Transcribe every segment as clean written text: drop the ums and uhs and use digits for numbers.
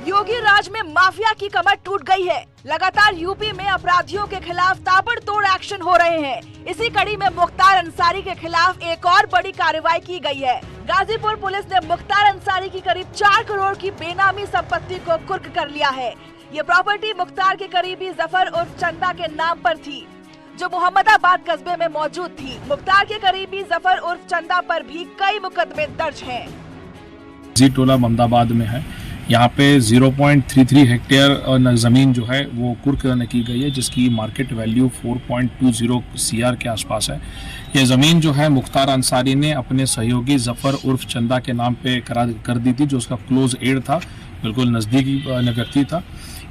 योगी राज में माफिया की कमर टूट गई है। लगातार यूपी में अपराधियों के खिलाफ ताबड़तोड़ एक्शन हो रहे हैं। इसी कड़ी में मुख्तार अंसारी के खिलाफ एक और बड़ी कार्रवाई की गई है। गाजीपुर पुलिस ने मुख्तार अंसारी की करीब 4 करोड़ की बेनामी संपत्ति को कुर्क कर लिया है। ये प्रॉपर्टी मुख्तार के करीबी जफर उर्फ चंदा के नाम पर थी, जो मोहम्मदाबाद कस्बे में मौजूद थी। मुख्तार के करीबी जफर उर्फ चंदा पर भी कई मुकदमे दर्ज हैं। जी टोला मोहम्मदाबाद में है। यहाँ पे 0.33 हेक्टेयर जमीन जो है वो कुर्क की गई है, जिसकी मार्केट वैल्यू 4.20 CR के आसपास है। ये ज़मीन जो है मुख्तार अंसारी ने अपने सहयोगी जफर उर्फ चंदा के नाम पे करार कर दी थी, जो उसका क्लोज एड था, बिल्कुल नज़दीकी व्यक्ति था।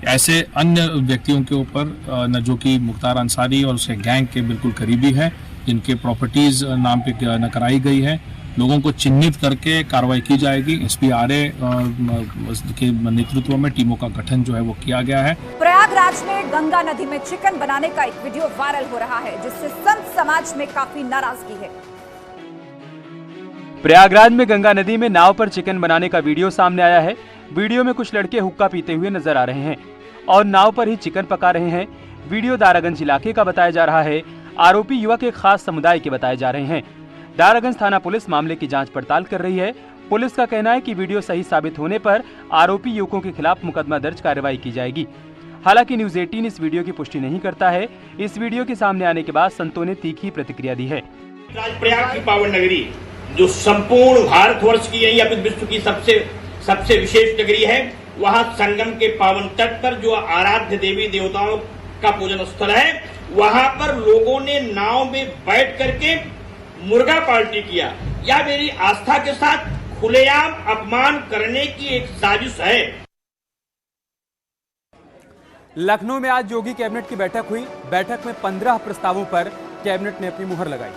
ऐसे अन्य व्यक्तियों के ऊपर जो कि मुख्तार अंसारी और उसके गैंग के बिल्कुल करीबी है, जिनके प्रॉपर्टीज़ नाम पे न कराई गई है, लोगों को चिन्हित करके कार्रवाई की जाएगी। एसपी RA के नेतृत्व में टीमों का गठन जो है वो किया गया है। प्रयागराज में गंगा नदी में चिकन बनाने का एक वीडियो वायरल हो रहा है, जिससे संत समाज में काफी नाराजगी है। प्रयागराज में गंगा नदी में नाव पर चिकन बनाने का वीडियो सामने आया है। वीडियो में कुछ लड़के हुक्का पीते हुए नजर आ रहे हैं और नाव पर ही चिकन पका रहे हैं। वीडियो दारागंज इलाके का बताया जा रहा है। आरोपी युवक एक खास समुदाय के बताए जा रहे हैं। दारागंज थाना पुलिस मामले की जांच पड़ताल कर रही है। पुलिस का कहना है कि वीडियो सही साबित होने पर आरोपी युवकों के खिलाफ मुकदमा दर्ज कार्रवाई की जाएगी। हालांकि न्यूज़ 18 इस वीडियो की पुष्टि नहीं करता है। इस वीडियो के सामने आने के बाद संतों ने तीखी प्रतिक्रिया दी है। प्रयाग की पावन नगरी, जो संपूर्ण भारतवर्ष की या फिर विश्व की सबसे विशेष नगरी है, वहाँ संगम के पावन तट पर जो आराध्य देवी देवताओं का पूजन स्थल है, वहाँ पर लोगों ने नाव में बैठ करके मुर्गा पार्टी किया। यह मेरी आस्था के साथ खुलेआम अपमान करने की एक साजिश है। लखनऊ में आज योगी कैबिनेट की बैठक हुई। बैठक में 15 प्रस्तावों पर कैबिनेट ने अपनी मुहर लगाई।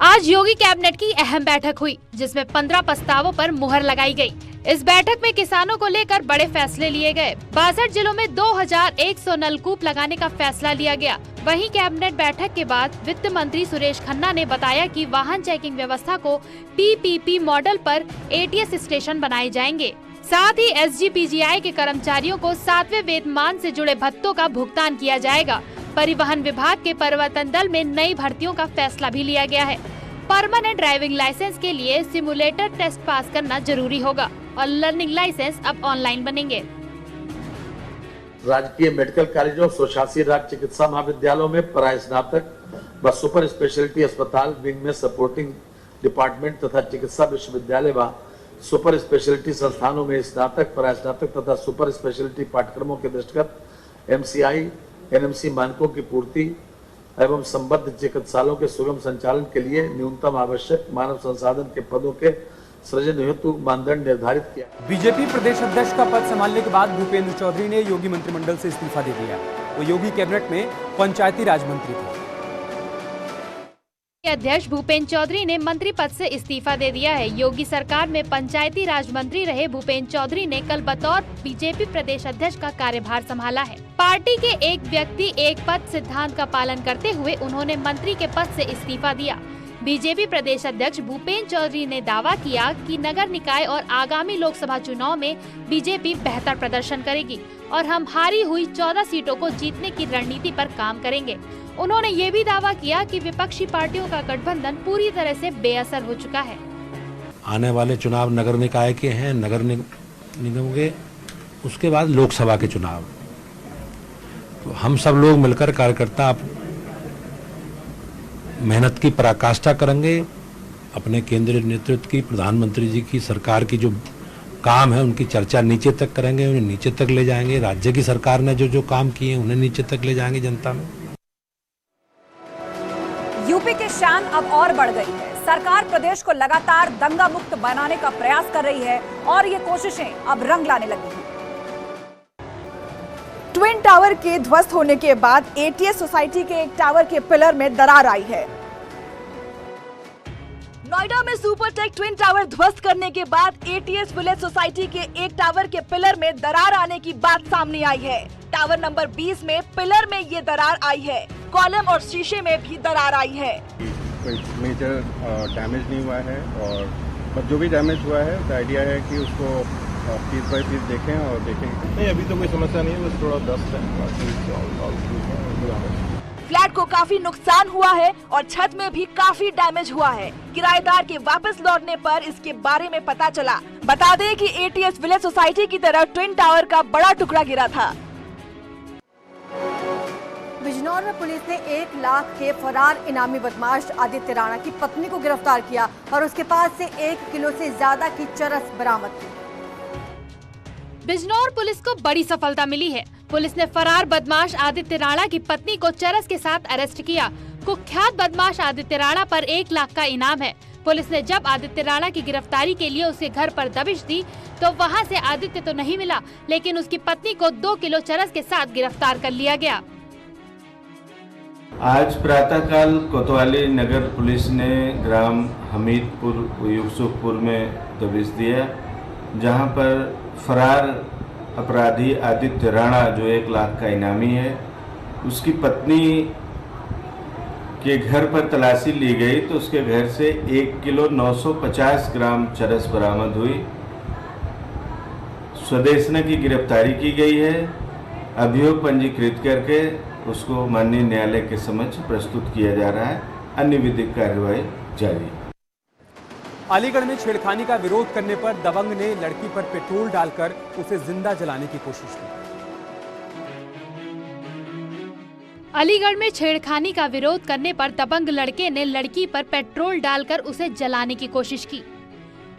आज योगी कैबिनेट की अहम बैठक हुई, जिसमें 15 प्रस्तावों पर मुहर लगाई गई। इस बैठक में किसानों को लेकर बड़े फैसले लिए गए। 62 जिलों में 2100 नलकूप लगाने का फैसला लिया गया। वहीं कैबिनेट बैठक के बाद वित्त मंत्री सुरेश खन्ना ने बताया कि वाहन चेकिंग व्यवस्था को PPP मॉडल पर ATS स्टेशन बनाए जाएंगे। साथ ही SGPGI के कर्मचारियों को 7वें वेतनमान से जुड़े भत्तों का भुगतान किया जाएगा। परिवहन विभाग के परिवर्तन दल में नई भर्तियों का फैसला भी लिया गया है। परमानेंट ड्राइविंग लाइसेंस के लिए सिमुलेटर टेस्ट पास करना जरूरी होगा और लर्निंग लाइसेंस अब ऑनलाइन बनेंगे। राजकीय मेडिकल कॉलेजों, स्वशासी राज्य चिकित्सा महाविद्यालयों में परास्नातक व सुपर स्पेशलिटी अस्पताल विंग में सपोर्टिंग डिपार्टमेंट तथा चिकित्सा विश्वविद्यालय व सुपर स्पेशलिटी संस्थानों में स्नातक, परास्नातक तथा सुपर स्पेशलिटी पाठ्यक्रमों के दृष्टिगत MCI NMC मानकों की पूर्ति एवं संबद्ध चिकित्सालयों के सुगम संचालन के लिए न्यूनतम आवश्यक मानव संसाधन के पदों के सृजन हेतु मानदंड निर्धारित किया। बीजेपी प्रदेश अध्यक्ष का पद संभालने के बाद भूपेंद्र चौधरी ने योगी मंत्रिमंडल से इस्तीफा दे दिया। वो योगी कैबिनेट में पंचायती राज मंत्री थे। अध्यक्ष भूपेंद्र चौधरी ने मंत्री पद से इस्तीफा दे दिया है। योगी सरकार में पंचायती राज मंत्री रहे भूपेंद्र चौधरी ने कल बतौर बीजेपी प्रदेश अध्यक्ष का कार्यभार संभाला है। पार्टी के एक व्यक्ति एक पद सिद्धांत का पालन करते हुए उन्होंने मंत्री के पद से इस्तीफा दिया। बीजेपी प्रदेश अध्यक्ष भूपेंद्र चौधरी ने दावा किया कि नगर निकाय और आगामी लोकसभा चुनाव में बीजेपी बेहतर प्रदर्शन करेगी और हम हारी हुई 14 सीटों को जीतने की रणनीति पर काम करेंगे। उन्होंने ये भी दावा किया कि विपक्षी पार्टियों का गठबंधन पूरी तरह से बेअसर हो चुका है। आने वाले चुनाव नगर निकाय के हैं, नगर निगम के, उसके बाद लोकसभा के चुनाव। तो हम सब लोग मिलकर कार्यकर्ता मेहनत की पराकाष्ठा करेंगे। अपने केंद्रीय नेतृत्व की, प्रधानमंत्री जी की सरकार की जो काम है उनकी चर्चा नीचे तक करेंगे, उन्हें नीचे तक ले जाएंगे। राज्य की सरकार ने जो काम किए उन्हें नीचे तक ले जाएंगे जनता में। यूपी की शान अब और बढ़ गई है। सरकार प्रदेश को लगातार दंगा मुक्त बनाने का प्रयास कर रही है और ये कोशिशें अब रंग लाने लगी हैं। ट्विन टावर के ध्वस्त होने के बाद ATS सोसाइटी के एक टावर के पिलर में दरार आई है। नोएडा में सुपरटेक ट्विन टावर ध्वस्त करने के बाद ATS विलेज सोसाइटी के एक टावर के पिलर में दरार आने की बात सामने आई है। टावर नंबर 20 में पिलर में ये दरार आई है। कॉलम और शीशे में भी दरार आई है। कोई मेजर डैमेज नहीं हुआ है और जो भी डैमेज हुआ है, आइडिया है कि उसको पीस बाय पीस देखें और देखें। नहीं, अभी तो कोई समस्या नहीं है, बस थोड़ा डस्ट है। फ्लैट को काफी नुकसान हुआ है और छत में भी काफी डैमेज हुआ है। किराएदार के वापस लौटने पर इसके बारे में पता चला। बता दें कि एटीएस विलेज सोसाइटी की तरफ ट्विन टावर का बड़ा टुकड़ा गिरा था। बिजनौर में पुलिस ने 1 लाख के फरार इनामी बदमाश आदित्य राणा की पत्नी को गिरफ्तार किया और उसके पास से 1 किलो से ज्यादा की चरस बरामद की। बिजनौर पुलिस को बड़ी सफलता मिली है। पुलिस ने फरार बदमाश आदित्य राणा की पत्नी को चरस के साथ अरेस्ट किया। कुख्यात बदमाश आदित्य राणा पर 1 लाख का इनाम है। पुलिस ने जब आदित्य राणा की गिरफ्तारी के लिए उसके घर पर दबिश दी तो वहां से आदित्य तो नहीं मिला, लेकिन उसकी पत्नी को 2 किलो चरस के साथ गिरफ्तार कर लिया गया। आज प्रातःकाल कोतवाली नगर पुलिस ने ग्राम हमीदपुर यूसुफपुर में दबिश दिया, जहां पर फरार अपराधी आदित्य राणा जो 1 लाख का इनामी है, उसकी पत्नी के घर पर तलाशी ली गई तो उसके घर से 1 किलो 950 ग्राम चरस बरामद हुई। स्वदेशना की गिरफ्तारी की गई है। अभियोग पंजीकृत करके उसको माननीय न्यायालय के समक्ष प्रस्तुत किया जा रहा है। अन्य विधिक कार्यवाही जारी है। अलीगढ़ में छेड़खानी का विरोध करने पर दबंग ने लड़की पर पेट्रोल डालकर उसे जिंदा जलाने की कोशिश की। अलीगढ़ में छेड़खानी का विरोध करने पर दबंग लड़के ने लड़की पर पेट्रोल डालकर उसे जलाने की कोशिश की।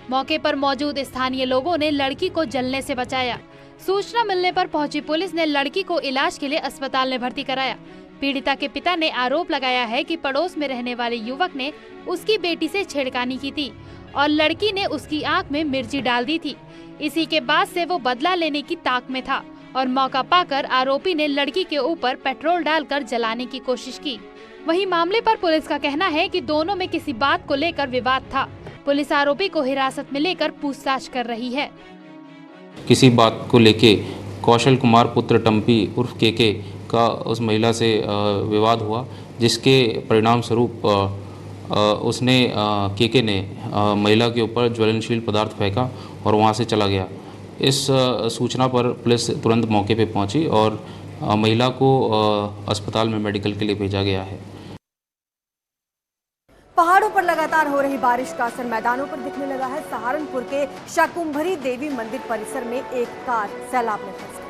मौके पर मौजूद स्थानीय लोगों ने लड़की को जलने से बचाया। सूचना मिलने पर पहुंची पुलिस ने लड़की को इलाज के लिए अस्पताल में भर्ती कराया। पीड़िता के पिता ने आरोप लगाया है कि पड़ोस में रहने वाले युवक ने उसकी बेटी से छेड़खानी की थी और लड़की ने उसकी आंख में मिर्ची डाल दी थी। इसी के बाद से वो बदला लेने की ताक में था और मौका पाकर आरोपी ने लड़की के ऊपर पेट्रोल डालकर जलाने की कोशिश की। वहीं मामले पर पुलिस का कहना है कि दोनों में किसी बात को लेकर विवाद था। पुलिस आरोपी को हिरासत में लेकर पूछताछ कर रही है। किसी बात को लेके कौशल कुमार पुत्र टम्पी उर्फ केके का उस महिला से विवाद हुआ, जिसके परिणाम स्वरूप उसने केके ने महिला के ऊपर ज्वलनशील पदार्थ फेंका और वहां से चला गया। इस सूचना पर पुलिस तुरंत मौके पर पहुंची और महिला को अस्पताल में मेडिकल के लिए भेजा गया है। पहाड़ों पर लगातार हो रही बारिश का असर मैदानों पर दिखने लगा है। सहारनपुर के शाकुंभरी देवी मंदिर परिसर में एक कार सैलाब में फंस गई।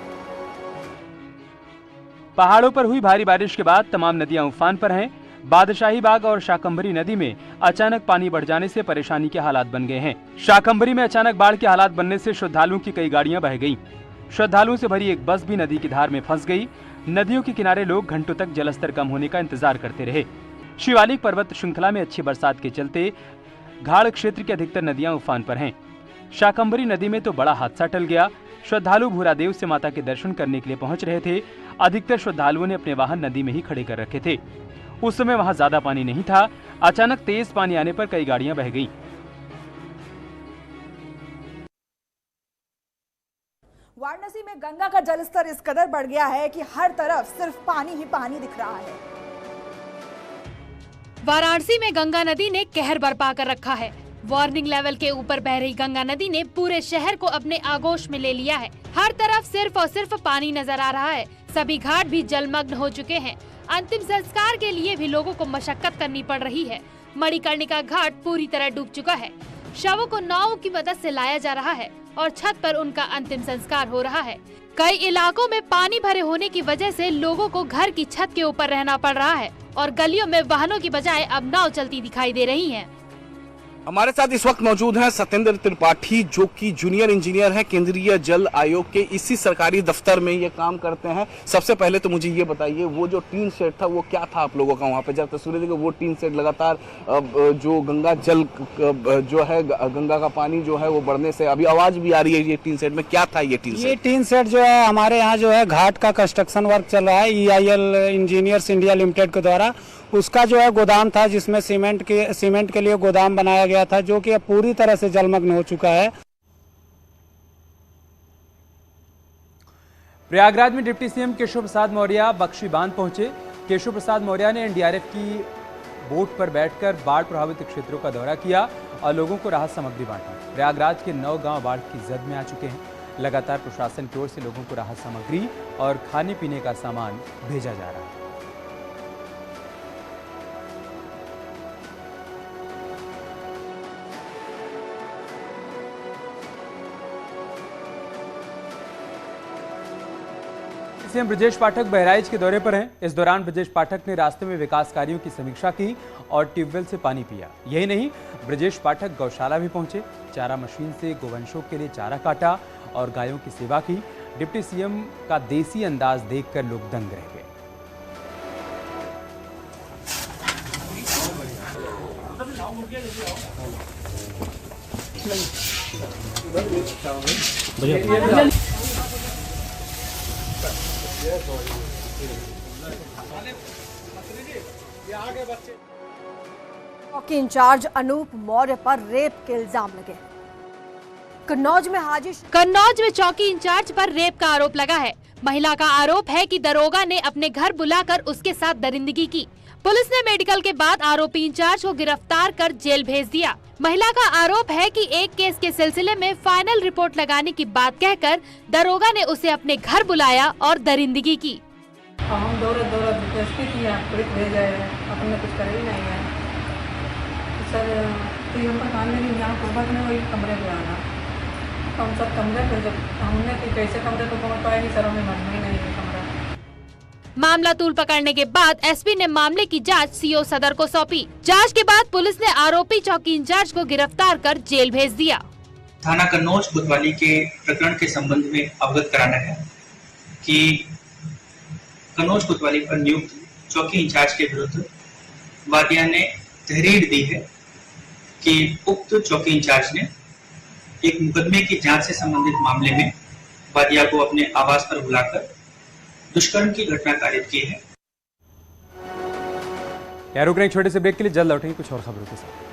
पहाड़ों पर हुई भारी बारिश के बाद तमाम नदियां उफान पर हैं। बादशाही बाग और शाकंभरी नदी में अचानक पानी बढ़ जाने से परेशानी के हालात बन गए हैं। शाकंभरी में अचानक बाढ़ के हालात बनने से श्रद्धालुओं की कई गाड़ियां बह गईं। श्रद्धालुओं से भरी एक बस भी नदी की धार में फंस गई। नदियों के किनारे लोग घंटों तक जलस्तर कम होने का इंतजार करते रहे। शिवालिक पर्वत श्रृंखला में अच्छी बरसात के चलते घाड़ क्षेत्र की अधिकतर नदियां उफान पर हैं। शाकंभरी नदी में तो बड़ा हादसा टल गया। श्रद्धालु भूरादेव से माता के दर्शन करने के लिए पहुंच रहे थे। अधिकतर श्रद्धालुओं ने अपने वाहन नदी में ही खड़े कर रखे थे। उस समय वहां ज्यादा पानी नहीं था। अचानक तेज पानी आने पर कई गाड़ियां बह गईं। वाराणसी में गंगा का जलस्तर इस कदर बढ़ गया है कि हर तरफ सिर्फ पानी ही पानी दिख रहा है। वाराणसी में गंगा नदी ने कहर बरपा कर रखा है। वार्निंग लेवल के ऊपर बह रही गंगा नदी ने पूरे शहर को अपने आगोश में ले लिया है। हर तरफ सिर्फ और सिर्फ पानी नजर आ रहा है। सभी घाट भी जलमग्न हो चुके हैं। अंतिम संस्कार के लिए भी लोगों को मशक्कत करनी पड़ रही है। मणिकर्णिका घाट पूरी तरह डूब चुका है। शवों को नावों की मदद से लाया जा रहा है और छत पर उनका अंतिम संस्कार हो रहा है। कई इलाकों में पानी भरे होने की वजह से लोगों को घर की छत के ऊपर रहना पड़ रहा है और गलियों में वाहनों की बजाय अब नाव चलती दिखाई दे रही हैं। हमारे साथ इस वक्त मौजूद हैं सत्येंद्र त्रिपाठी, जो कि जूनियर इंजीनियर हैं केंद्रीय जल आयोग के इसी सरकारी दफ्तर में ये काम करते हैं। सबसे पहले तो मुझे ये बताइए, वो जो टीन शेड था वो क्या था आप लोगों का वहाँ पे? जब तस्वीरें देखो वो टीन शेड लगातार जो गंगा जल जो है, गंगा का पानी जो है वो बढ़ने से अभी आवाज भी आ रही है ये टीन शेड में। क्या था ये टीन शेड? ये टीन शेड जो है हमारे यहाँ जो है घाट का कंस्ट्रक्शन वर्क चल रहा है EIL इंजीनियर्स इंडिया लिमिटेड के द्वारा। उसका जो है गोदाम था जिसमें सीमेंट के लिए गोदाम बनाया गया था, जो कि अब पूरी तरह से जलमग्न हो चुका है। प्रयागराज में डिप्टी सीएम केशव प्रसाद मौर्य बख्शी बांध पहुंचे। केशव प्रसाद मौर्य ने NDRF की बोट पर बैठकर बाढ़ प्रभावित क्षेत्रों का दौरा किया और लोगों को राहत सामग्री बांटी। प्रयागराज के 9 गांव बाढ़ की जद में आ चुके हैं। लगातार प्रशासन की ओर से लोगों को राहत सामग्री और खाने पीने का सामान भेजा जा रहा है। सीएम ब्रजेश पाठक बहराइच के दौरे पर हैं। इस दौरान ब्रजेश पाठक ने रास्ते में विकास कार्यों की समीक्षा की और ट्यूबवेल से पानी पिया। यही नहीं, ब्रजेश पाठक गौशाला भी पहुंचे, चारा मशीन से गोवंशों के लिए चारा काटा और गायों की सेवा की। डिप्टी सीएम का देसी अंदाज देखकर लोग दंग रह गए। चौकी इंचार्ज अनूप मौर्य पर रेप के इल्जाम लगे। कन्नौज में चौकी इंचार्ज पर रेप का आरोप लगा है। महिला का आरोप है कि दरोगा ने अपने घर बुलाकर उसके साथ दरिंदगी की। पुलिस ने मेडिकल के बाद आरोपी इंचार्ज को गिरफ्तार कर जेल भेज दिया। महिला का आरोप है कि एक केस के सिलसिले में फाइनल रिपोर्ट लगाने की बात कहकर दरोगा ने उसे अपने घर बुलाया और दरिंदगी की। हम दौड़त किया, पुलिस भेजा है, अपने कुछ कर ही नहीं है सर। तो हम पर मान लेंगे यहाँ कुर्बत में वही कमरे में आना, हम सब कमरे पर जब हमने कि कैसे कमरे तो पहुँच पाएगी सर, हमें मन में नहीं है कमरा। मामला तूल पकड़ने के बाद एसपी ने मामले की जांच सीओ सदर को सौंपी। जांच के बाद पुलिस ने आरोपी चौकी इंचार्ज को गिरफ्तार कर जेल भेज दिया। थाना कन्नौज कोतवाली के प्रकरण के संबंध में अवगत कराना है कि कन्नौज कोतवाली पर नियुक्त चौकी इंचार्ज के विरुद्ध वादिया ने तहरीर दी है कि उक्त चौकी इंचार्ज ने एक मुकदमे की जांच से संबंधित मामले में वादिया को अपने आवास पर बुलाकर दुष्कर्म की घटना कारित की है। रुक रहे हैं छोटे से ब्रेक के लिए, जल्द लौटेंगे कुछ और खबरों के साथ।